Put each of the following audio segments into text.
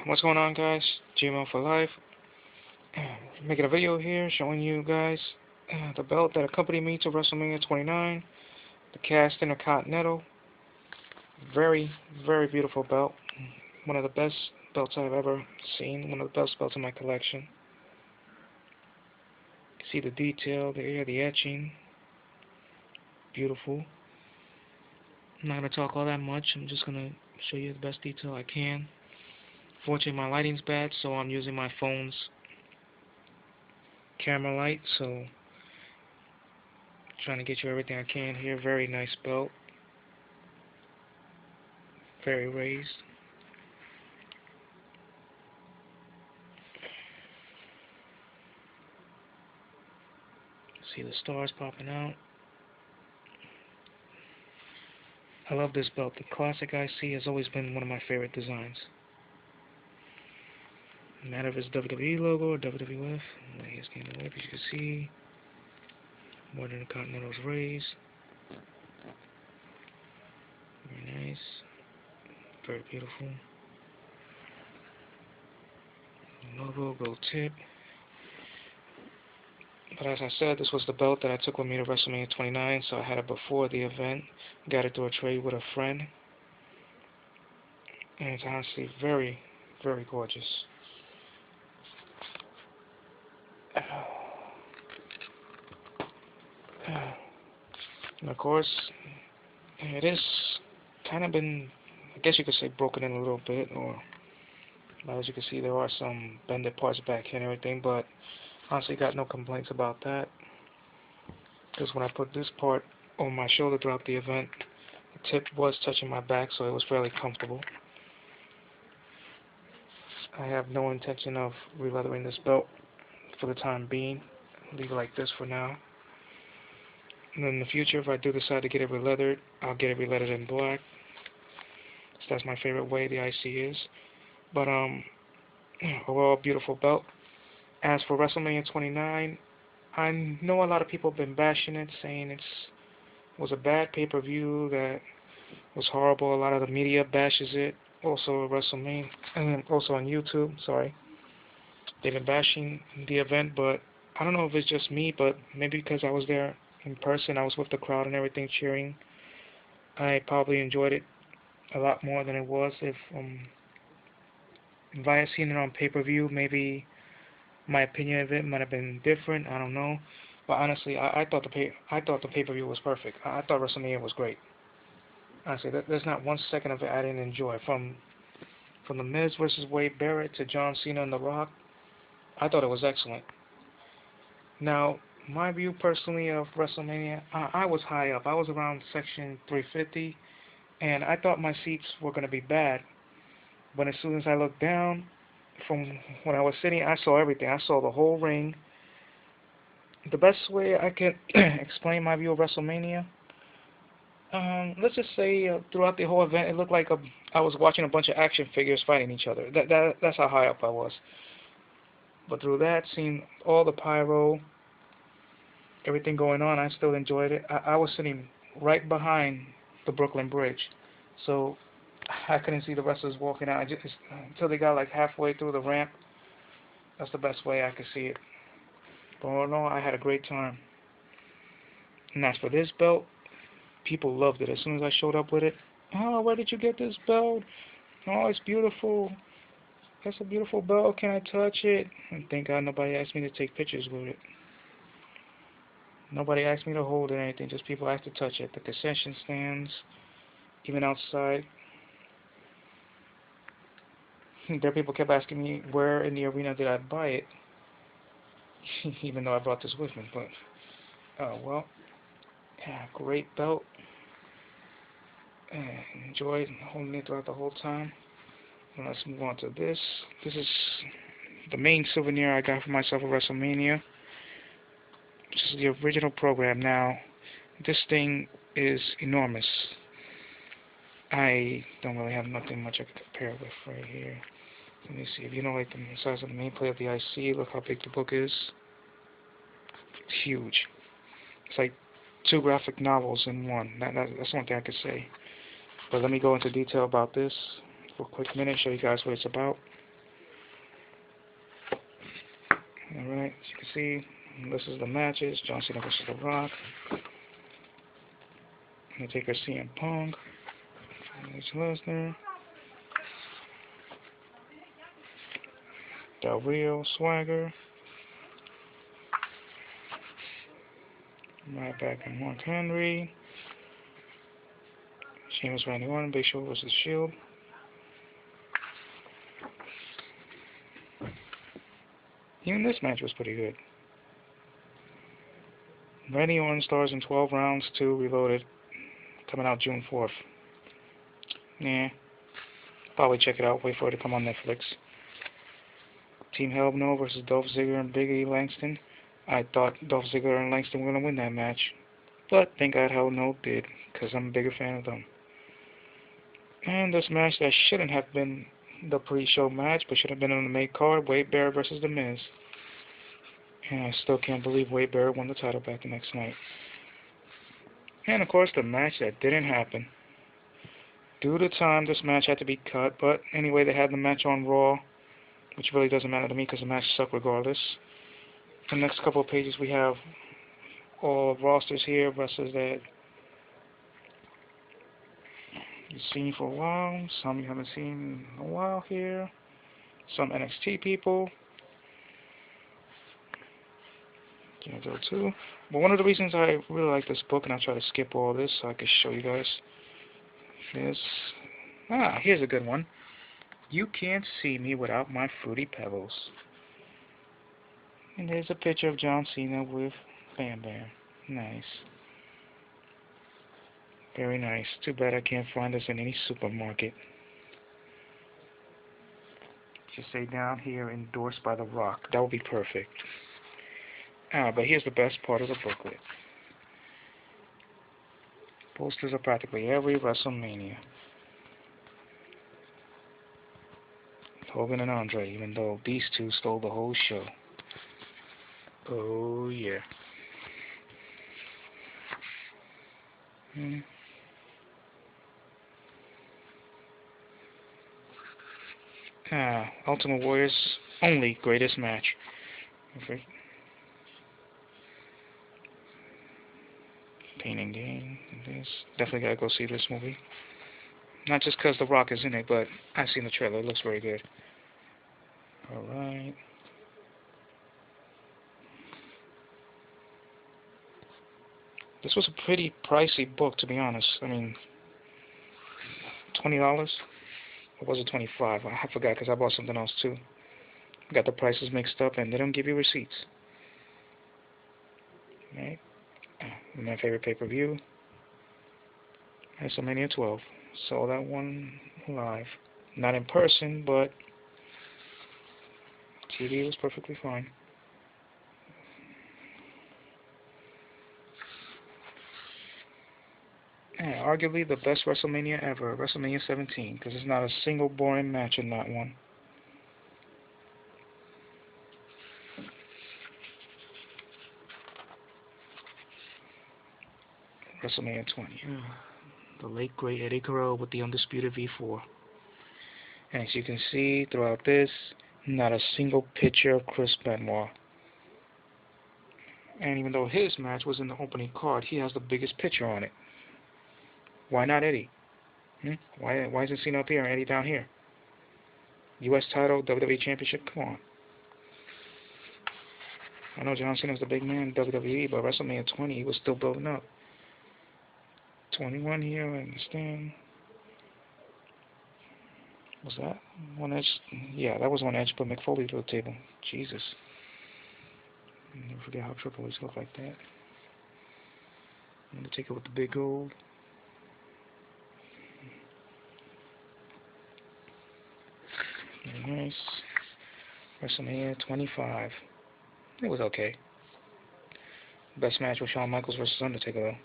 What's going on, guys? GMO for life. Making a video here showing you guys the belt that accompanied me to WrestleMania 29, the cast Intercontinental. Very, very beautiful belt. One of the best belts I've ever seen. One of the best belts in my collection. You see the detail there, the etching. Beautiful. I'm not going to talk all that much. I'm just going to show you the best detail I can. Fortunately, my lighting's bad, so I'm using my phone's camera light, so trying to get you everything I can here. Very nice belt. Very raised. See the stars popping out. I love this belt. The classic IC has always been one of my favorite designs. No matter if it's WWE logo or WWF. Here's getting away, as you can see. More than the Continental's raised. Very nice. Very beautiful. Logo, gold tip. But as I said, this was the belt that I took with me to WrestleMania 29, so I had it before the event. Got it through a trade with a friend. And it's honestly very, very gorgeous. And of course, it is kind of been, I guess you could say, broken in a little bit, or as you can see, there are some bended parts back here and everything, but honestly got no complaints about that, because when I put this part on my shoulder throughout the event, the tip was touching my back, so it was fairly comfortable. I have no intention of re-leathering this belt for the time being. Leave it like this for now. And then in the future, if I do decide to get it re-leathered, I'll get it re-leathered in black. So that's my favorite way the IC is. But overall, beautiful belt. As for WrestleMania 29, I know a lot of people have been bashing it, saying it was a bad pay-per-view, that was horrible. A lot of the media bashes it. Also WrestleMania, and also on YouTube. Sorry, they've been bashing the event, but I don't know if it's just me, but maybe because I was there in person, I was with the crowd and everything cheering, I probably enjoyed it a lot more than it was if I had seen it on pay-per-view. Maybe my opinion of it might have been different. I don't know, but honestly, I thought the pay-per-view was perfect. I thought WrestleMania was great. Honestly, there's not one second of it I didn't enjoy. From the Miz versus Wade Barrett to John Cena and The Rock, I thought it was excellent. Now, my view personally of WrestleMania, I was high up. I was around section 350, and I thought my seats were going to be bad. But as soon as I looked down, from when I was sitting, I saw everything. I saw the whole ring. The best way I can explain my view of WrestleMania, let's just say throughout the whole event, it looked like I was watching a bunch of action figures fighting each other. That's how high up I was. But through that, seeing all the pyro, everything going on, I still enjoyed it. I was sitting right behind the Brooklyn Bridge, so I couldn't see the wrestlers walking out. Until they got like halfway through the ramp. That's the best way I could see it. But all in all, I had a great time. And as for this belt, people loved it. As soon as I showed up with it, oh, where did you get this belt? Oh, it's beautiful. That's a beautiful belt. Can I touch it? And thank God nobody asked me to take pictures with it. Nobody asked me to hold it or anything. Just people asked to touch it. The concession stands, even outside. There people kept asking me where in the arena did I buy it, even though I brought this with me. But, well, yeah, great belt. Enjoyed holding it throughout the whole time. And let's move on to this. This is the main souvenir I got for myself at WrestleMania. This is the original program. Now, this thing is enormous. I don't really have nothing much I can compare it with right here. Let me see. If you know, like, the size of the main plate of the IC, look how big the book is. It's huge. It's like 2 graphic novels in one. That's one thing I could say. But let me go into detail about this. for a quick minute, show you guys what it's about. Alright, as you can see, this is the matches. John Cena versus The Rock. Undertaker, CM Punk. Lesnar. Del Rio, Swagger. Ryback and Mark Henry. Sheamus, Randy Orton, Big Show versus Shield. Even this match was pretty good. Randy Orton stars in 12 Rounds 2 Reloaded, coming out June 4th. Yeah, probably check it out. Wait for it to come on Netflix. Team Hell No versus Dolph Ziggler and Big E Langston. I thought Dolph Ziggler and Langston were going to win that match, but thank God Hell No did, because I'm a bigger fan of them. And this match that shouldn't have been the pre-show match, but should have been on the main card, Wade Barrett versus The Miz. And I still can't believe Wade Barrett won the title back the next night. And of course, the match that didn't happen. Due to time, this match had to be cut, but anyway, they had the match on Raw, which really doesn't matter to me because the match sucked regardless. The next couple of pages, we have all rosters here versus that you've seen for a while, some you haven't seen in a while here, some NXT people. Can't go too. But one of the reasons I really like this book, and I try to skip all this so I can show you guys, is here's a good one. You can't see me without my Fruity Pebbles. And there's a picture of John Cena with Bam Bam. Nice. Very nice. Too bad I can't find this in any supermarket. Just say down here, endorsed by The Rock. That would be perfect. But here's the best part of the booklet. Posters of practically every WrestleMania. Hogan and Andre, even though these two stole the whole show. Oh, yeah. Ultimate Warrior's only greatest match. Pain and Gain. This definitely gotta go see this movie. Not just because The Rock is in it, but I've seen the trailer. It looks very good. Alright. This was a pretty pricey book, to be honest. I mean, $20? Or was it $25? I forgot because I bought something else too. Got the prices mixed up and they don't give you receipts. Right? My favorite pay-per-view, WrestleMania 12. Saw that one live. Not in person, but TV was perfectly fine. And arguably the best WrestleMania ever, WrestleMania 17, because there's not a single boring match in that one. WrestleMania 20. The late great Eddie Guerrero with the undisputed V4. And as you can see throughout this, not a single picture of Chris Benoit. And even though his match was in the opening card, he has the biggest picture on it. Why not Eddie? Why isn't Cena up here and Eddie down here? U.S. title, WWE Championship, come on. I know John Cena's the big man in WWE, but WrestleMania 20, he was still building up. 21 here, I understand. Was that one Edge? Yeah, that was one Edge put Mick Foley to the table. Jesus. Never forget how Triple H looked like that. I'm going to take it with the big gold. Very nice. WrestleMania 25. It was okay. Best match was Shawn Michaels versus Undertaker, though.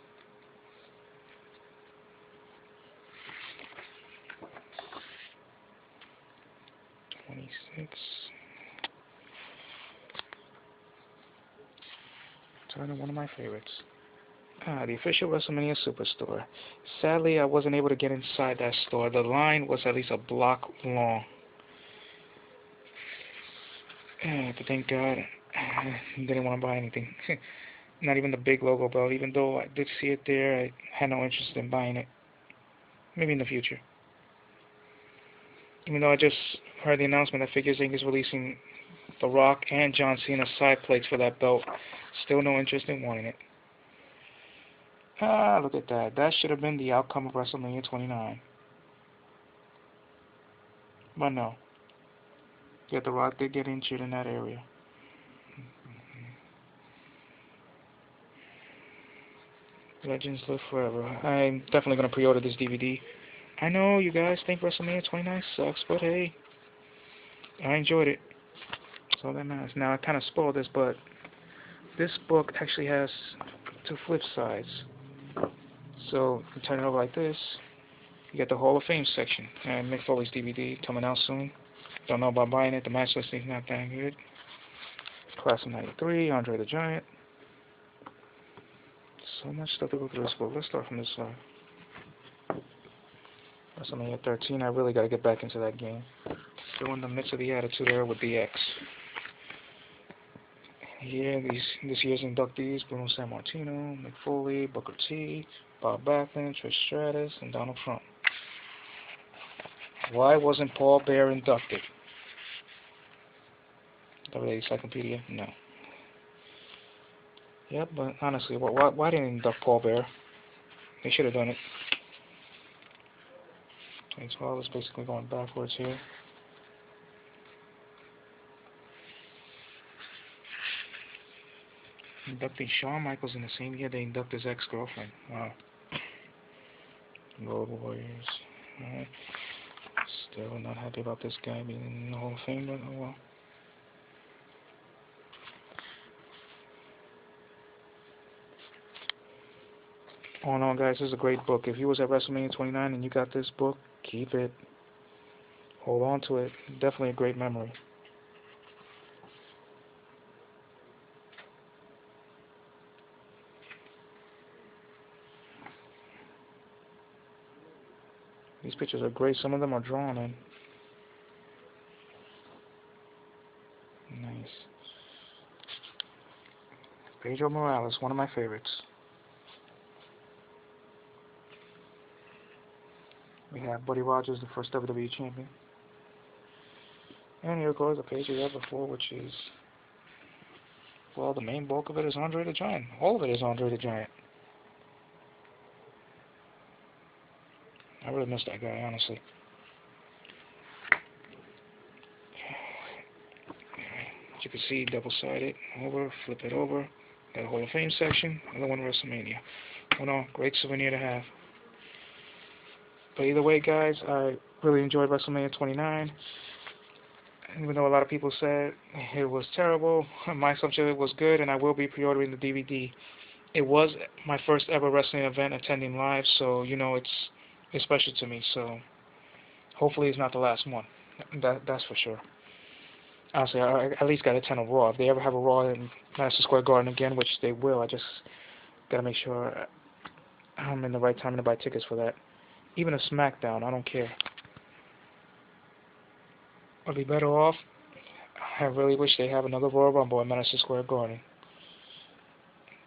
One of my favorites. The official WrestleMania Superstore. Sadly, I wasn't able to get inside that store. The line was at least a block long. But thank God, I didn't want to buy anything. Not even the big logo belt. Even though I did see it there, I had no interest in buying it. Maybe in the future. Even though I just heard the announcement that Figures Inc. is releasing The Rock and John Cena side plates for that belt. Still no interest in wanting it. Look at that. That should have been the outcome of WrestleMania 29. But no. Yet The Rock did get injured in that area. Legends live forever. I'm definitely going to pre-order this DVD. I know you guys think WrestleMania 29 sucks, but hey, I enjoyed it. So that matters. Now, I kind of spoiled this, but this book actually has two flip sides. So, you turn it over like this. You get the Hall of Fame section. And Mick Foley's DVD coming out soon. Don't know about buying it. The match listing's not that good. Class of 93, Andre the Giant. So much stuff to go through this book. Let's start from this side. WrestleMania 13, I really got to get back into that game. Still in the midst of the Attitude Era with DX. Here, this year's inductees: Bruno Sammartino, Mick Foley, Booker T, Bob Backlund, Trish Stratus, and Donald Trump. Why wasn't Paul Bearer inducted? WWE Encyclopedia? No. Yep, but honestly, why didn't they induct Paul Bearer? They should have done it. 2012 is basically going backwards here. Inducting Shawn Michaels in the same year they induct his ex-girlfriend. Wow. Road Warriors. Alright. Still not happy about this guy being in the Hall of Fame, but oh well. All in all, guys, this is a great book. If you was at WrestleMania 29 and you got this book, keep it. Hold on to it. Definitely a great memory. These pictures are great. Some of them are drawn in. Nice. Pedro Morales, one of my favorites. We have Buddy Rogers, the first WWE champion. And here goes the page we had before, which is, well, the main bulk of it is Andre the Giant. All of it is Andre the Giant. I really miss that guy, honestly. As you can see, double-sided, over, flip it over. Got a Hall of Fame section, another one WrestleMania. Well, no, great souvenir to have. But either way, guys, I really enjoyed WrestleMania 29. Even though a lot of people said it was terrible, my assumption it was good, and I will be pre-ordering the DVD. It was my first ever wrestling event attending live, so, you know, it's special to me, so hopefully it's not the last one. That's for sure. Honestly, I at least got to attend a Raw. If they ever have a Raw in Madison Square Garden again, which they will, I just got to make sure I'm in the right time to buy tickets for that. Even a SmackDown, I don't care. I'd be better off. I really wish they have another Royal Rumble in Madison Square Garden.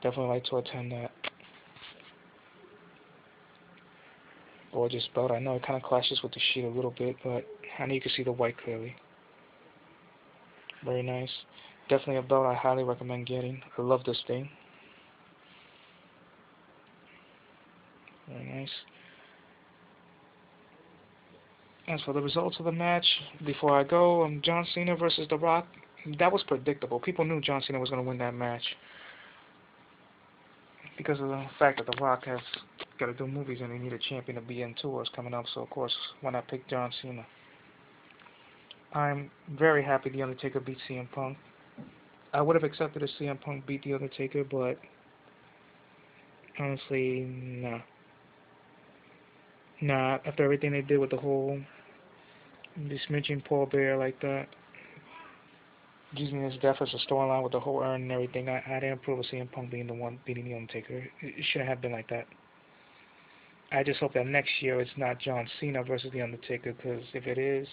Definitely like to attend that. Gorgeous belt. I know it kind of clashes with the sheet a little bit, but I know you can see the white clearly. Very nice. Definitely a belt I highly recommend getting. I love this thing. Very nice. As for the results of the match, before I go, John Cena versus The Rock. That was predictable. People knew John Cena was going to win that match because of the fact that The Rock has got to do movies and they need a champion to be in tours coming up. So, of course, why not pick John Cena? I'm very happy The Undertaker beat CM Punk. I would have accepted if CM Punk beat The Undertaker, but honestly, nah. Nah, after everything they did with the whole dismissing Paul Bearer like that. using his death as a storyline with the whole urn and everything. I didn't approve of CM Punk being the one beating the Undertaker. It shouldn't have been like that. I just hope that next year it's not John Cena versus the Undertaker, because if it is,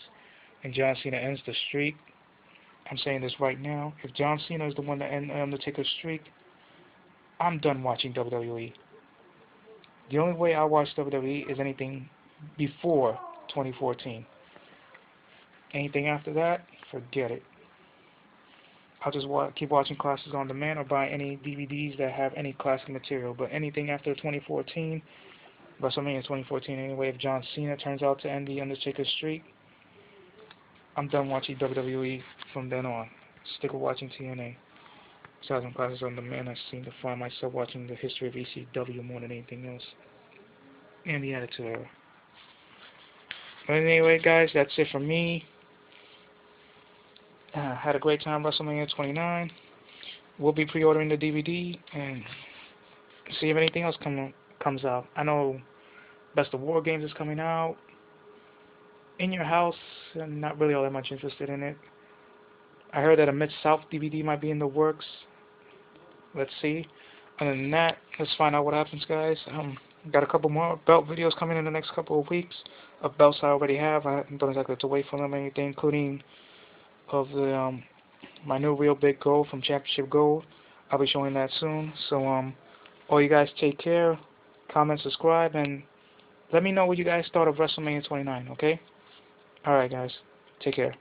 and John Cena ends the streak, I'm saying this right now, if John Cena is the one that ends Undertaker's streak, I'm done watching WWE. The only way I watch WWE is anything before 2014. Anything after that, forget it. I'll just keep watching classes on demand or buy any DVDs that have any classic material. But anything after 2014, WrestleMania 2014 anyway, if John Cena turns out to end the Undertaker streak, I'm done watching WWE from then on. Stick with watching TNA. Besides on classes on demand, I seem to find myself watching the history of ECW more than anything else. And the Attitude Era. But anyway, guys, that's it from me. Had a great time WrestleMania 29. We'll be pre-ordering the DVD and see if anything else comes out. I know Best of War Games is coming out. In Your House, I'm not really all that much interested in it. I heard that a Mid-South DVD might be in the works. Let's see. Other than that, let's find out what happens, guys. Got a couple more belt videos coming in the next couple of weeks of belts I already have. I don't exactly have to wait for them or anything, including of the my new Real Big Gold from Championship Gold. I'll be showing that soon. So all you guys take care, comment, subscribe, and let me know what you guys thought of WrestleMania 29. Okay? All right, guys. Take care.